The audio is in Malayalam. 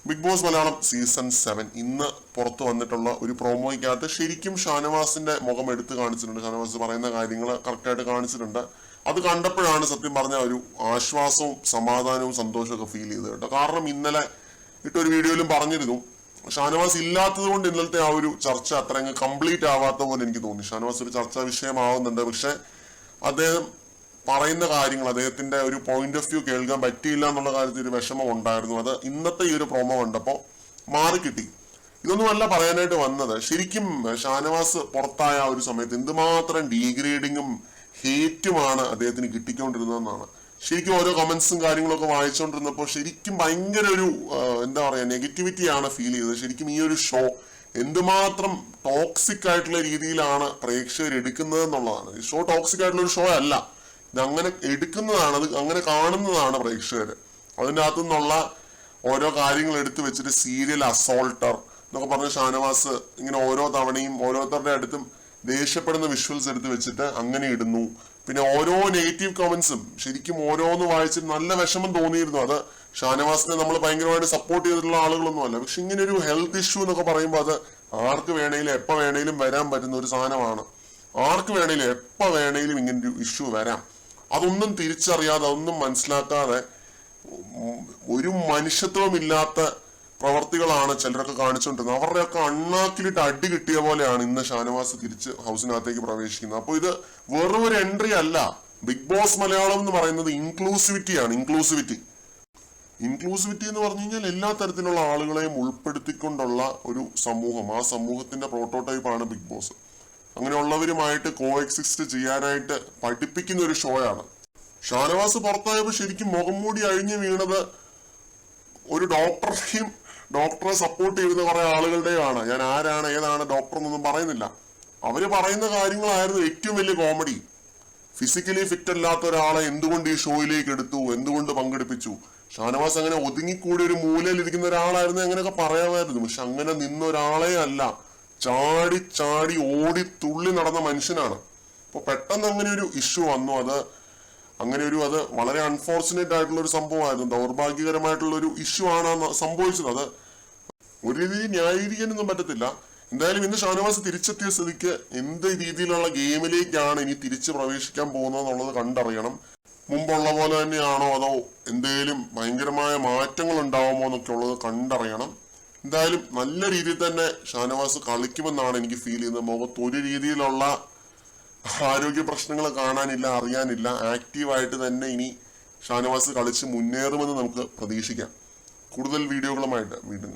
ബിഗ് ബോസ് മലയാളം സീസൺ 7 ഇന്ന് പുറത്തു വന്നിട്ടുള്ള ഒരു പ്രോമോയ്ക്കകത്ത് ശരിക്കും ഷാനവാസിന്റെ മുഖം എടുത്ത് കാണിച്ചിട്ടുണ്ട്. ഷാനവാസ് പറയുന്ന കാര്യങ്ങൾ കറക്റ്റായിട്ട് കാണിച്ചിട്ടുണ്ട്. അത് കണ്ടപ്പോഴാണ് സത്യം പറഞ്ഞ ഒരു ആശ്വാസവും സമാധാനവും സന്തോഷമൊക്കെ ഫീൽ ചെയ്തത് കേട്ടോ. കാരണം ഇന്നലെ ഇട്ടൊരു വീഡിയോയിലും പറഞ്ഞിരുന്നു, ഷാനവാസ് ഇല്ലാത്തത് കൊണ്ട് ഇന്നലത്തെ ആ ഒരു ചർച്ച അത്ര അങ്ങ് കംപ്ലീറ്റ് ആവാത്ത പോലെ എനിക്ക് തോന്നി. ഷാനവാസ് ഒരു ചർച്ചാ വിഷയമാവുന്നുണ്ട്, പക്ഷെ അദ്ദേഹം പറയുന്ന കാര്യങ്ങൾ, അദ്ദേഹത്തിന്റെ ഒരു പോയിന്റ് ഓഫ് വ്യൂ കേൾക്കാൻ പറ്റിയില്ല എന്നുള്ള കാര്യത്തിൽ ഒരു വിഷമം ഉണ്ടായിരുന്നു. അത് ഇന്നത്തെ ഈ ഒരു പ്രോമോ കണ്ടപ്പോൾ മാറിക്കിട്ടി. ഇതൊന്നുമല്ല പറയാനായിട്ട് വന്നത്. ശരിക്കും ഷാനവാസ് പുറത്തായ ആ ഒരു സമയത്ത് എന്തുമാത്രം ഡീഗ്രേഡിങ്ങും ഹേറ്റുമാണ് അദ്ദേഹത്തിന് കിട്ടിക്കൊണ്ടിരുന്നതെന്നാണ്. ശരിക്കും ഓരോ കമന്റ്സും കാര്യങ്ങളൊക്കെ വായിച്ചുകൊണ്ടിരുന്നപ്പോൾ ശരിക്കും ഭയങ്കര ഒരു എന്താ പറയാ നെഗറ്റിവിറ്റിയാണ് ഫീൽ ചെയ്തത്. ശരിക്കും ഈ ഒരു ഷോ എന്തുമാത്രം ടോക്സിക് ആയിട്ടുള്ള രീതിയിലാണ് പ്രേക്ഷകർ എടുക്കുന്നത് എന്നുള്ളതാണ്. ഈ ഷോ ടോക്സിക് ആയിട്ടുള്ള ഒരു ഷോ അല്ല, ഇത് അങ്ങനെ എടുക്കുന്നതാണ്, അത് അങ്ങനെ കാണുന്നതാണ് പ്രേക്ഷകർ. അതിൻ്റെ അകത്തു നിന്നുള്ള ഓരോ കാര്യങ്ങൾ എടുത്തു വെച്ചിട്ട് സീരിയൽ അസോൾട്ടർ എന്നൊക്കെ പറഞ്ഞ ഷാനവാസ് ഇങ്ങനെ ഓരോ തവണയും ഓരോരുത്തരുടെ അടുത്തും ദേഷ്യപ്പെടുന്ന വിഷ്വൽസ് എടുത്ത് വെച്ചിട്ട് അങ്ങനെ ഇടുന്നു. പിന്നെ ഓരോ നെഗറ്റീവ് കമന്റ്സും ശരിക്കും ഓരോന്ന് വായിച്ചിട്ട് നല്ല വിഷമം തോന്നിയിരുന്നു. അത് ഷാനവാസിനെ നമ്മൾ ഭയങ്കരമായിട്ട് സപ്പോർട്ട് ചെയ്തിട്ടുള്ള ആളുകളൊന്നും അല്ല, പക്ഷെ ഇങ്ങനെ ഒരു ഹെൽത്ത് ഇഷ്യൂ എന്നൊക്കെ പറയുമ്പോൾ അത് ആർക്ക് വേണേലും എപ്പോൾ വേണേലും വരാൻ പറ്റുന്ന ഒരു സാധനമാണ്. ആർക്ക് വേണേലും എപ്പോൾ വേണേലും ഇങ്ങനൊരു ഇഷ്യൂ വരാം. അതൊന്നും തിരിച്ചറിയാതെ, അതൊന്നും മനസ്സിലാക്കാതെ ഒരു മനുഷ്യത്വമില്ലാത്ത പ്രവർത്തികളാണ് ചിലരൊക്കെ കാണിച്ചുകൊണ്ടിരുന്നത്. അവരുടെയൊക്കെ അണ്ണാക്കിലിട്ട് അടി കിട്ടിയ പോലെയാണ് ഇന്ന് ഷാനവാസ് തിരിച്ച് ഹൗസിനകത്തേക്ക് പ്രവേശിക്കുന്നത്. അപ്പോൾ ഇത് വെറും ഒരു എൻട്രി അല്ല. ബിഗ് ബോസ് മലയാളം എന്ന് പറയുന്നത് ഇൻക്ലൂസിവിറ്റിയാണ്. ഇൻക്ലൂസിവിറ്റി എന്ന് പറഞ്ഞു കഴിഞ്ഞാൽ എല്ലാ തരത്തിലുള്ള ആളുകളെയും ഉൾപ്പെടുത്തിക്കൊണ്ടുള്ള ഒരു സമൂഹം. ആ സമൂഹത്തിന്റെ പ്രോട്ടോടൈപ്പാണ് ബിഗ് ബോസ്. അങ്ങനെയുള്ളവരുമായിട്ട് കോ എക്സിസ്റ്റ് ചെയ്യാനായിട്ട് പഠിപ്പിക്കുന്ന ഒരു ഷോയാണ്. ഷാനവാസ് പുറത്തായപ്പോൾ ശരിക്കും മുഖം മൂടി അഴിഞ്ഞു വീണത് ഒരു ഡോക്ടറെ സപ്പോർട്ട് ചെയ്യുന്ന കുറെ ആളുകളുടെയാണ്. ഞാൻ ആരാണ് ഏതാണ് ഡോക്ടർ എന്നൊന്നും പറയുന്നില്ല. അവര് പറയുന്ന കാര്യങ്ങളായിരുന്നു ഏറ്റവും വലിയ കോമഡി. ഫിസിക്കലി ഫിറ്റ് അല്ലാത്ത ഒരാളെ എന്തുകൊണ്ട് ഈ ഷോയിലേക്ക് എടുത്തു, എന്തുകൊണ്ട് പങ്കെടുപ്പിച്ചു. ഷാനവാസ് അങ്ങനെ ഒതുങ്ങിക്കൂടി ഒരു മൂലയിൽ ഇരിക്കുന്ന ഒരാളായിരുന്നു, അങ്ങനെയൊക്കെ പറയാമായിരുന്നു. പക്ഷെ അങ്ങനെ നിന്ന ഒരാളെ അല്ല, ചാടി ചാടി ഓടി തുള്ളി നടന്ന മനുഷ്യനാണ്. അപ്പൊ പെട്ടെന്ന് അങ്ങനെ ഒരു ഇഷ്യൂ വന്നു. അത് വളരെ അൺഫോർച്ചുനേറ്റ് ആയിട്ടുള്ള ഒരു സംഭവമായിരുന്നു. ദൗർഭാഗ്യകരമായിട്ടുള്ള ഒരു ഇഷ്യൂ ആണ് സംഭവിച്ചത്. അത് ഒരു രീതിയിൽ ന്യായീകരിക്കാനൊന്നും പറ്റത്തില്ല. എന്തായാലും ഇന്ന് ഷാനവാസ് തിരിച്ചെത്തിയ സ്ഥിതിക്ക് എന്ത് രീതിയിലുള്ള ഗെയിമിലേക്കാണ് ഇനി തിരിച്ച് പ്രവേശിക്കാൻ പോകുന്നത് എന്നുള്ളത് കണ്ടറിയണം. മുമ്പുള്ള പോലെ തന്നെയാണോ അതോ എന്തെങ്കിലും ഭയങ്കരമായ മാറ്റങ്ങൾ ഉണ്ടാവുമോ എന്നൊക്കെ ഉള്ളത് കണ്ടറിയണം. എന്തായാലും നല്ല രീതിയിൽ തന്നെ ഷാനവാസ് കളിക്കുമെന്നാണ് എനിക്ക് ഫീൽ ചെയ്യുന്നത്. മുഖത്ത് ഒരു രീതിയിലുള്ള ആരോഗ്യ പ്രശ്നങ്ങൾ കാണാനില്ല, അറിയാനില്ല. ആക്റ്റീവായിട്ട് തന്നെ ഇനി ഷാനവാസ് കളിച്ച് മുന്നേറുമെന്ന് നമുക്ക് പ്രതീക്ഷിക്കാം. കൂടുതൽ വീഡിയോകളുമായിട്ട് വീണ്ടും